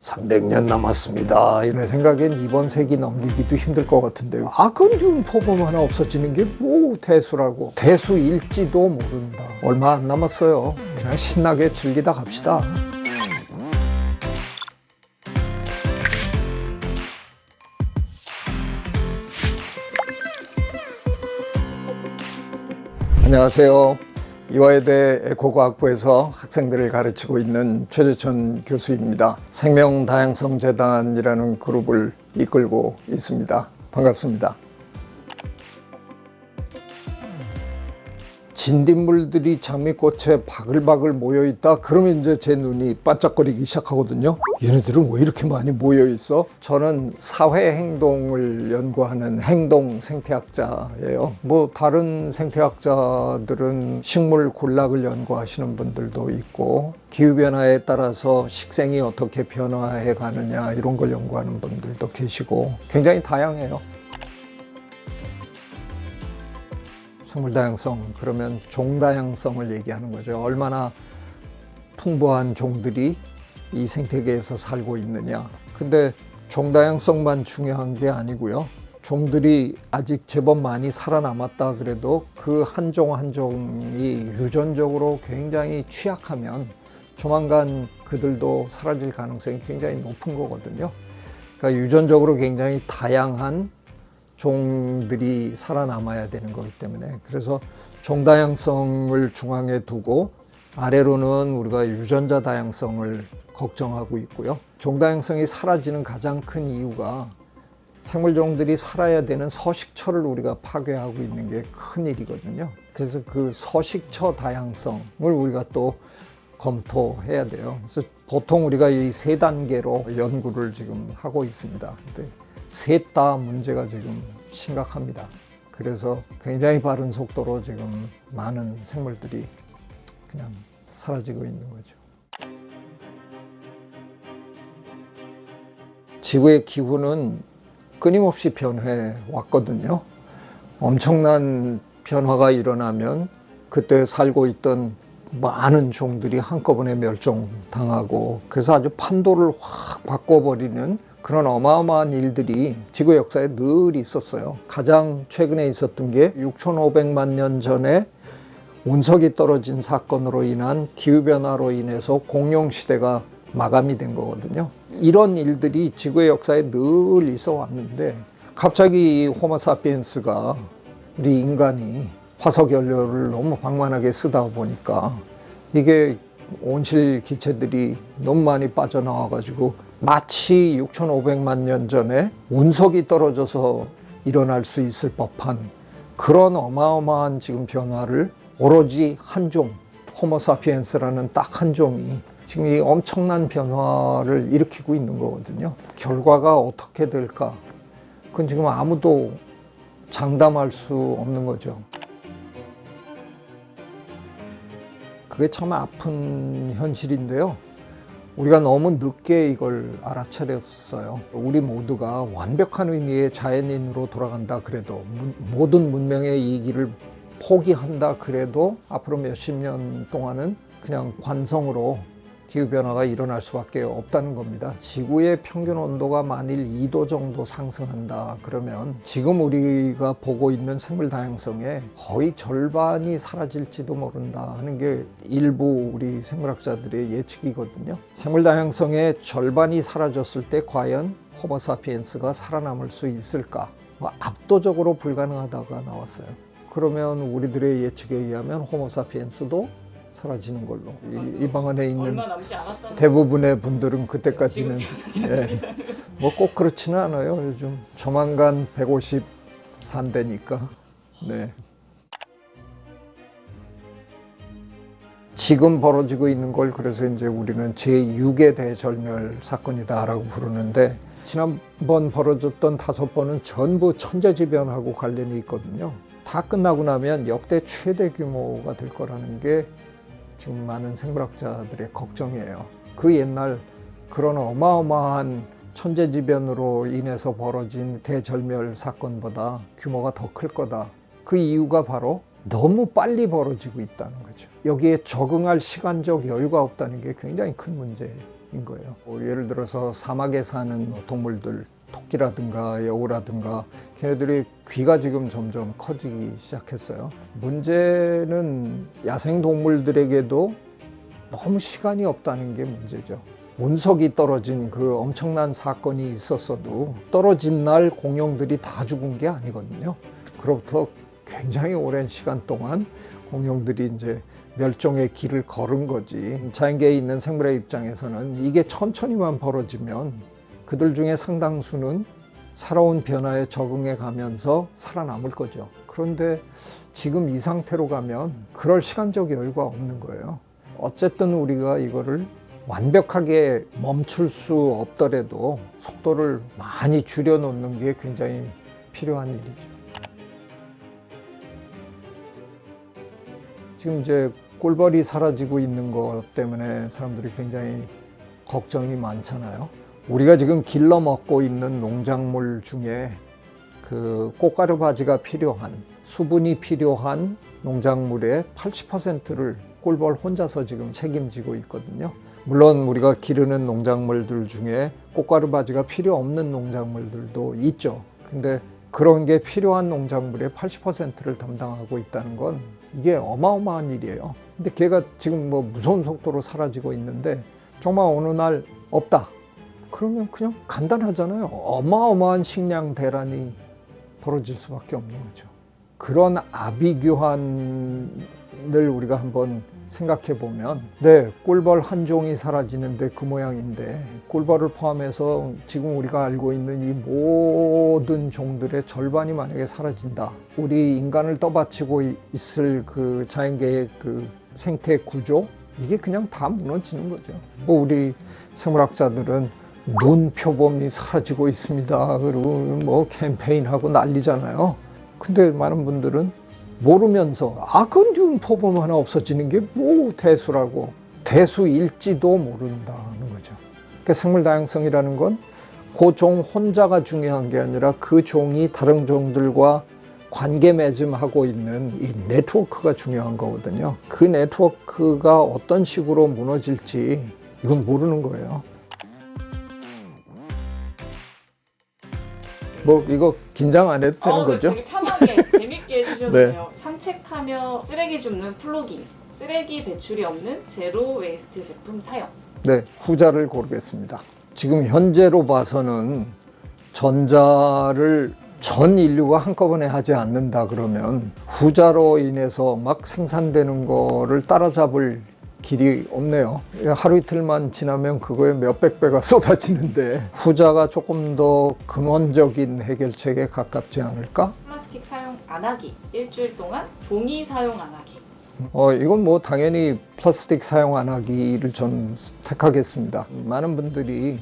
300년 남았습니다. 이런 생각엔 이번 세기 넘기기도 힘들 것 같은데요. 아근준 포범 하나 없어지는 게 뭐 대수라고. 대수일지도 모른다. 얼마 안 남았어요. 그냥 신나게 즐기다 갑시다. 안녕하세요. 이화여대 에코과학부에서 학생들을 가르치고 있는 최재천 교수입니다. 생명다양성재단이라는 그룹을 이끌고 있습니다. 반갑습니다. 진딧물들이 장미꽃에 바글바글 모여있다? 그러면 이제 제 눈이 반짝거리기 시작하거든요. 얘네들은 왜 이렇게 많이 모여있어? 저는 사회행동을 연구하는 행동 생태학자예요. 뭐 다른 생태학자들은 식물 군락을 연구하시는 분들도 있고 기후변화에 따라서 식생이 어떻게 변화해 가느냐 이런 걸 연구하는 분들도 계시고 굉장히 다양해요. 생물다양성, 그러면 종다양성을 얘기하는 거죠. 얼마나 풍부한 종들이 이 생태계에서 살고 있느냐. 근데 종다양성만 중요한 게 아니고요. 종들이 아직 제법 많이 살아남았다 그래도 그 한 종 한 종이 유전적으로 굉장히 취약하면 조만간 그들도 사라질 가능성이 굉장히 높은 거거든요. 그러니까 유전적으로 굉장히 다양한 종들이 살아남아야 되는 거기 때문에 그래서 종다양성을 중앙에 두고 아래로는 우리가 유전자 다양성을 걱정하고 있고요. 종다양성이 사라지는 가장 큰 이유가 생물종들이 살아야 되는 서식처를 우리가 파괴하고 있는 게 큰일이거든요. 그래서 그 서식처 다양성을 우리가 또 검토해야 돼요. 그래서 보통 우리가 이 세 단계로 연구를 지금 하고 있습니다. 근데 셋 다 문제가 지금 심각합니다. 그래서 굉장히 빠른 속도로 지금 많은 생물들이 그냥 사라지고 있는 거죠. 지구의 기후는 끊임없이 변해 왔거든요. 엄청난 변화가 일어나면 그때 살고 있던 많은 종들이 한꺼번에 멸종당하고 그래서 아주 판도를 확 바꿔버리는 그런 어마어마한 일들이 지구 역사에 늘 있었어요. 가장 최근에 있었던 게 6,500만 년 전에 운석이 떨어진 사건으로 인한 기후변화로 인해서 공룡시대가 마감이 된 거거든요. 이런 일들이 지구의 역사에 늘 있어 왔는데 갑자기 이 호모사피엔스가 우리 인간이 화석 연료를 너무 방만하게 쓰다 보니까 이게 온실 기체들이 너무 많이 빠져나와가지고 마치 6,500만 년 전에 운석이 떨어져서 일어날 수 있을 법한 그런 어마어마한 지금 변화를 오로지 한 종, 호모사피엔스라는 딱 한 종이 지금 이 엄청난 변화를 일으키고 있는 거거든요. 결과가 어떻게 될까? 그건 지금 아무도 장담할 수 없는 거죠. 그게 참 아픈 현실인데요. 우리가 너무 늦게 이걸 알아차렸어요. 우리 모두가 완벽한 의미의 자연인으로 돌아간다 그래도 모든 문명의 이익을 포기한다 그래도 앞으로 몇십 년 동안은 그냥 관성으로 기후변화가 일어날 수밖에 없다는 겁니다. 지구의 평균 온도가 만일 2도 정도 상승한다 그러면 지금 우리가 보고 있는 생물 다양성의 거의 절반이 사라질지도 모른다 하는 게 일부 우리 생물학자들의 예측이거든요. 생물 다양성의 절반이 사라졌을 때 과연 호모사피엔스가 살아남을 수 있을까? 압도적으로 불가능하다가 나왔어요. 그러면 우리들의 예측에 의하면 호모사피엔스도 사라지는 걸로. 이 방안에 있는 대부분의 분들은 그때까지는 뭐 꼭 그렇지는 않아요. 요즘 조만간 150 산대니까. 네. 지금 벌어지고 있는 걸 그래서 이제 우리는 제6의 대절멸 사건이다라고 부르는데 지난번 벌어졌던 5번은 전부 천재지변하고 관련이 있거든요. 다 끝나고 나면 역대 최대 규모가 될 거라는 게 지금 많은 생물학자들의 걱정이에요. 그 옛날 그런 어마어마한 천재지변으로 인해서 벌어진 대절멸 사건보다 규모가 더 클 거다. 그 이유가 바로 너무 빨리 벌어지고 있다는 거죠. 여기에 적응할 시간적 여유가 없다는 게 굉장히 큰 문제예요. 거예요. 예를 들어서 사막에 사는 동물들, 토끼라든가 여우라든가 걔네들이 귀가 지금 점점 커지기 시작했어요. 문제는 야생동물들에게도 너무 시간이 없다는 게 문제죠. 운석이 떨어진 그 엄청난 사건이 있었어도 떨어진 날 공룡들이 다 죽은 게 아니거든요. 그로부터 굉장히 오랜 시간 동안 공룡들이 이제 멸종의 길을 걸은 거지. 자연계에 있는 생물의 입장에서는 이게 천천히만 벌어지면 그들 중에 상당수는 살아온 변화에 적응해 가면서 살아남을 거죠. 그런데 지금 이 상태로 가면 그럴 시간적 여유가 없는 거예요. 어쨌든 우리가 이거를 완벽하게 멈출 수 없더라도 속도를 많이 줄여놓는 게 굉장히 필요한 일이죠. 지금 이제 꿀벌이 사라지고 있는 것 때문에 사람들이 굉장히 걱정이 많잖아요. 우리가 지금 길러 먹고 있는 농작물 중에 그 꽃가루 바지가 필요한, 수분이 필요한 농작물의 80%를 꿀벌 혼자서 지금 책임지고 있거든요. 물론 우리가 기르는 농작물들 중에 꽃가루 바지가 필요 없는 농작물들도 있죠. 근데 그런 게 필요한 농작물의 80%를 담당하고 있다는 건 이게 어마어마한 일이에요. 근데 걔가 지금 뭐 무서운 속도로 사라지고 있는데 정말 어느 날 없다. 그러면 그냥 간단하잖아요. 어마어마한 식량 대란이 벌어질 수밖에 없는 거죠. 그런 아비규환을 우리가 한번 생각해 보면, 네, 꿀벌 한 종이 사라지는데 그 모양인데 꿀벌을 포함해서 지금 우리가 알고 있는 이 모든 종들의 절반이 만약에 사라진다. 우리 인간을 떠받치고 있을 그 자연계의 그 생태 구조, 이게 그냥 다 무너지는 거죠. 뭐 우리 생물학자들은 눈 표범이 사라지고 있습니다. 그리고 뭐 캠페인하고 난리잖아요. 근데 많은 분들은 모르면서 그 눈 표범 하나 없어지는 게 뭐 대수라고, 대수일지도 모른다는 거죠. 그러니까 생물 다양성이라는 건 그 종 혼자가 중요한 게 아니라 그 종이 다른 종들과 관계 맺음하고 있는 이 네트워크가 중요한 거거든요. 그 네트워크가 어떤 식으로 무너질지 이건 모르는 거예요. 뭐 이거 긴장 안 해도 되는 거죠? 되게 편하게 재밌게 해주셔도 네. 돼요. 산책하며 쓰레기 줍는 플로깅, 쓰레기 배출이 없는 제로 웨이스트 제품 사용. 네, 후자를 고르겠습니다. 지금 현재로 봐서는 전자를 전 인류가 한꺼번에 하지 않는다 그러면 후자로 인해서 막 생산되는 거를 따라잡을 길이 없네요. 하루 이틀만 지나면 그거에 몇백 배가 쏟아지는데 후자가 조금 더 근원적인 해결책에 가깝지 않을까? 플라스틱 사용 안 하기, 일주일 동안 종이 사용 안 하기. 이건 뭐 당연히 플라스틱 사용 안 하기를 전 택하겠습니다. 많은 분들이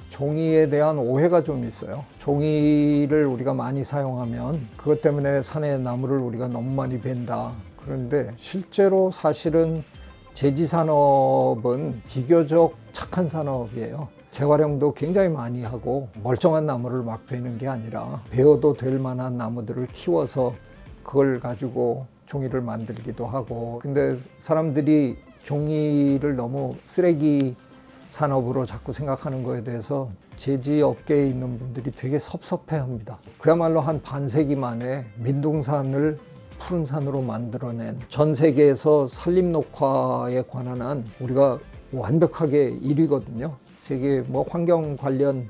종이에 대한 오해가 좀 있어요. 종이를 우리가 많이 사용하면 그것 때문에 산의 나무를 우리가 너무 많이 벤다. 그런데 실제로 사실은 제지 산업은 비교적 착한 산업이에요. 재활용도 굉장히 많이 하고 멀쩡한 나무를 막 베는 게 아니라 베어도 될 만한 나무들을 키워서 그걸 가지고 종이를 만들기도 하고. 근데 사람들이 종이를 너무 쓰레기 산업으로 자꾸 생각하는 거에 대해서 제지업계에 있는 분들이 되게 섭섭해합니다. 그야말로 한 반세기 만에 민둥산을 푸른 산으로 만들어낸, 전 세계에서 산림녹화에 관한 한 우리가 완벽하게 1위거든요. 세계 뭐 환경 관련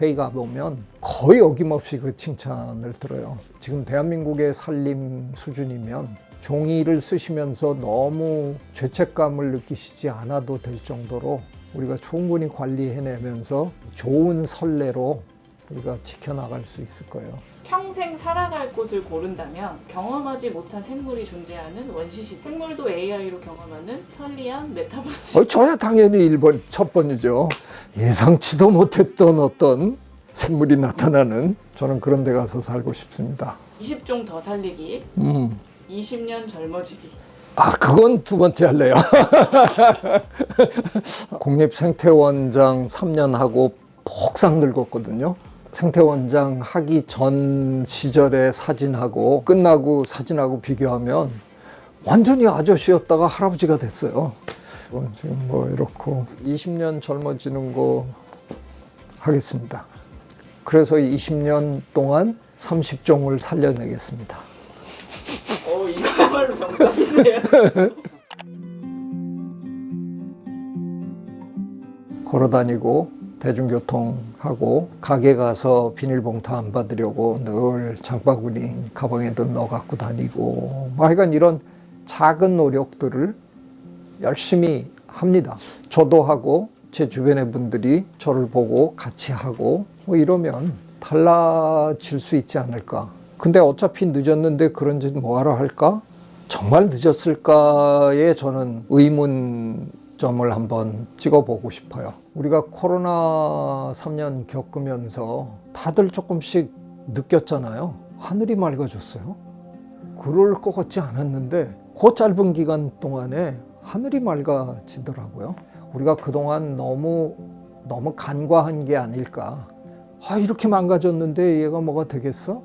회의가 보면 거의 어김없이 그 칭찬을 들어요. 지금 대한민국의 산림 수준이면 종이를 쓰시면서 너무 죄책감을 느끼시지 않아도 될 정도로 우리가 충분히 관리해내면서 좋은 선례로 우리가 지켜나갈 수 있을 거예요. 평생 살아갈 곳을 고른다면 경험하지 못한 생물이 존재하는 원시시대. 생물도 AI로 경험하는 편리한 메타버스. 저야 당연히 1번, 첫 번이죠. 예상치도 못했던 어떤 생물이 나타나는, 저는 그런 데 가서 살고 싶습니다. 20종 더 살리기, 20년 젊어지기. 그건 두 번째 할래요. 국립생태원장 3년 하고 폭삭 늙었거든요. 생태원장 하기 전 시절의 사진하고 끝나고 사진하고 비교하면 완전히 아저씨였다가 할아버지가 됐어요. 지금 뭐 이렇고 20년 젊어지는 거 하겠습니다. 그래서 20년 동안 30종을 살려내겠습니다. 이거야말로 정답이네요. 걸어다니고 대중교통하고 가게 가서 비닐봉투 안 받으려고 늘 장바구니 가방에도 넣어 갖고 다니고 하여간 이런 작은 노력들을 열심히 합니다. 저도 하고 제 주변의 분들이 저를 보고 같이 하고 뭐 이러면 달라질 수 있지 않을까. 근데 어차피 늦었는데 그런 짓 뭐하러 할까? 정말 늦었을까에 저는 의문점을 한번 찍어보고 싶어요. 우리가 코로나 3년 겪으면서 다들 조금씩 느꼈잖아요. 하늘이 맑아졌어요. 그럴 것 같지 않았는데 그 짧은 기간 동안에 하늘이 맑아지더라고요. 우리가 그동안 너무 간과한 게 아닐까. 이렇게 망가졌는데 얘가 뭐가 되겠어?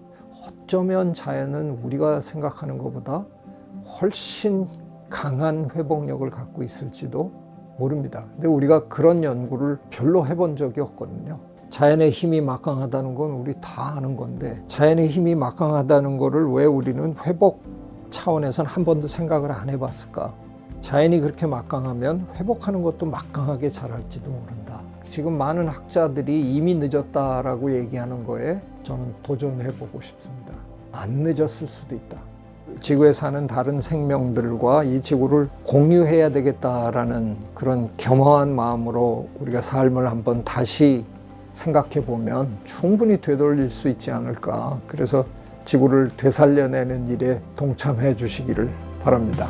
어쩌면 자연은 우리가 생각하는 것보다 훨씬 강한 회복력을 갖고 있을지도 모릅니다. 근데 우리가 그런 연구를 별로 해본 적이 없거든요. 자연의 힘이 막강하다는 건 우리 다 아는 건데 자연의 힘이 막강하다는 거를 왜 우리는 회복 차원에서는 한 번도 생각을 안 해봤을까? 자연이 그렇게 막강하면 회복하는 것도 막강하게 잘할지도 모른다. 지금 많은 학자들이 이미 늦었다라고 얘기하는 거에 저는 도전해보고 싶습니다. 안 늦었을 수도 있다. 지구에 사는 다른 생명들과 이 지구를 공유해야 되겠다라는 그런 겸허한 마음으로 우리가 삶을 한번 다시 생각해 보면 충분히 되돌릴 수 있지 않을까. 그래서 지구를 되살려내는 일에 동참해 주시기를 바랍니다.